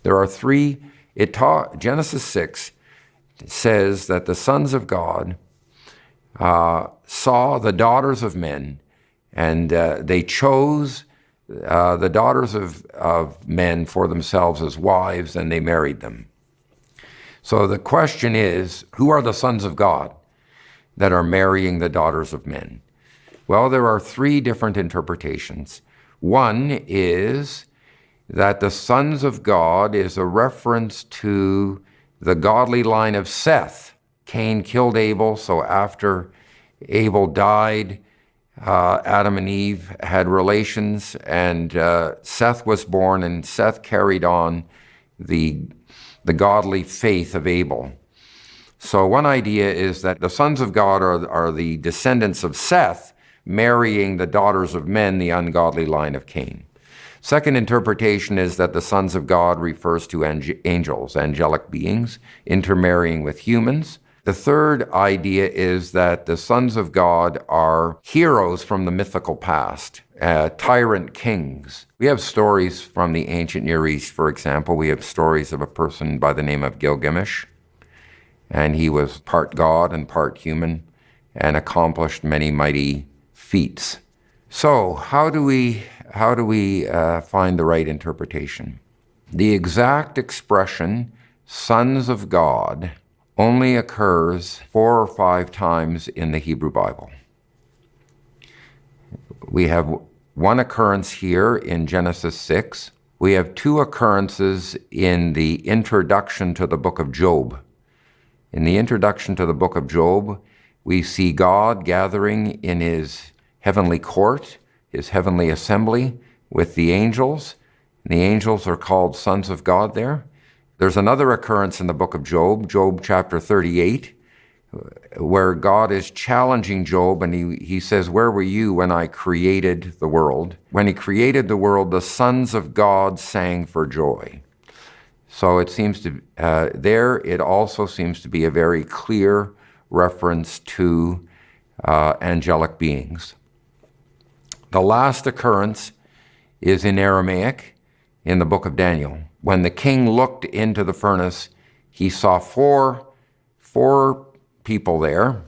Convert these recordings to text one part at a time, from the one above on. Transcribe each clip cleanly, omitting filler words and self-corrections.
There are three. Genesis 6 says that the sons of God saw the daughters of men, and they chose the daughters of men for themselves as wives, and they married them. So the question is, who are the sons of God that are marrying the daughters of men? Well, there are three different interpretations. One is that the sons of God is a reference to the godly line of Seth. Cain killed Abel, so after Abel died, Adam and Eve had relations, and Seth was born, and Seth carried on the godly faith of Abel. So one idea is that the sons of God are the descendants of Seth, marrying the daughters of men, the ungodly line of Cain. Second interpretation is that the sons of God refers to angels, angelic beings, intermarrying with humans. The third idea is that the sons of God are heroes from the mythical past, tyrant kings. We have stories from the ancient Near East, for example. We have stories of a person by the name of Gilgamesh, and he was part god and part human and accomplished many mighty feats. So how do we find the right interpretation? The exact expression, sons of God, only occurs 4 or 5 times in the Hebrew Bible. We have one occurrence here in Genesis 6. We have 2 occurrences in the introduction to the book of Job. In the introduction to the book of Job, we see God gathering in his heavenly court, his heavenly assembly with the angels. And the angels are called sons of God there. There's another occurrence in the book of Job, Job chapter 38, where God is challenging Job, and he says, where were you when I created the world? When he created the world, the sons of God sang for joy. So it seems to, it also seems to be a very clear reference to angelic beings. The last occurrence is in Aramaic in the book of Daniel. When the king looked into the furnace, he saw four people there,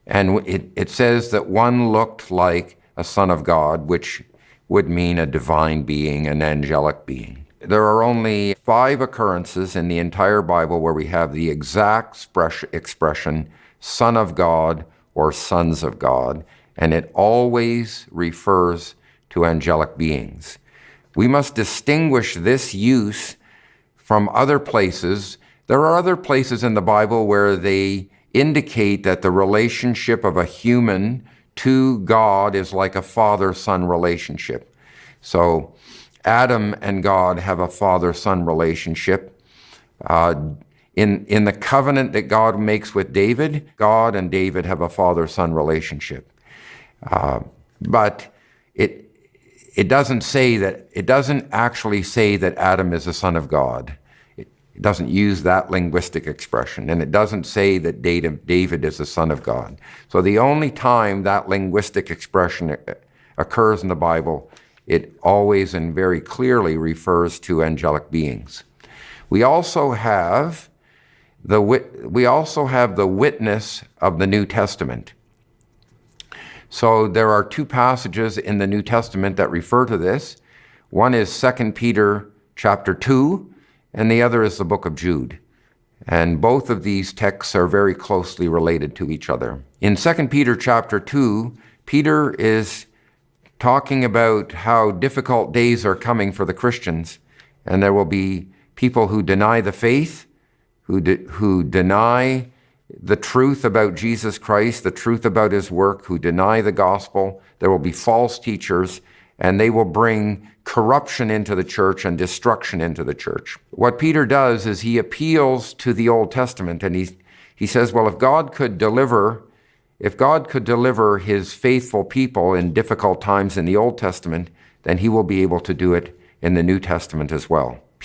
and it says that one looked like a son of God, which would mean a divine being, an angelic being. There are only 5 occurrences in the entire Bible where we have the exact expression, son of God or sons of God, and it always refers to angelic beings. We must distinguish this use from other places. There are other places in the Bible where they indicate that the relationship of a human to God is like a father-son relationship. So Adam and God have a father-son relationship. In the covenant that God makes with David, God and David have a father-son relationship. But it doesn't actually say that Adam is a son of God. It doesn't use that linguistic expression, and it doesn't say that David is the son of God. So the only time that linguistic expression occurs in the Bible, it always and very clearly refers to angelic beings. We also have the witness of the New Testament. So there are 2 passages in the New Testament that refer to this. One is 2 Peter chapter 2, and the other is the book of Jude. And both of these texts are very closely related to each other. In 2 Peter chapter 2, Peter is talking about how difficult days are coming for the Christians, and there will be people who deny the faith, who deny the truth about Jesus Christ, the truth about his work, who deny the gospel. There will be false teachers, and they will bring corruption into the church and destruction into the church. What Peter does is he appeals to the Old Testament, and he says, well, if God could deliver his faithful people in difficult times in the Old Testament, then he will be able to do it in the New Testament as well.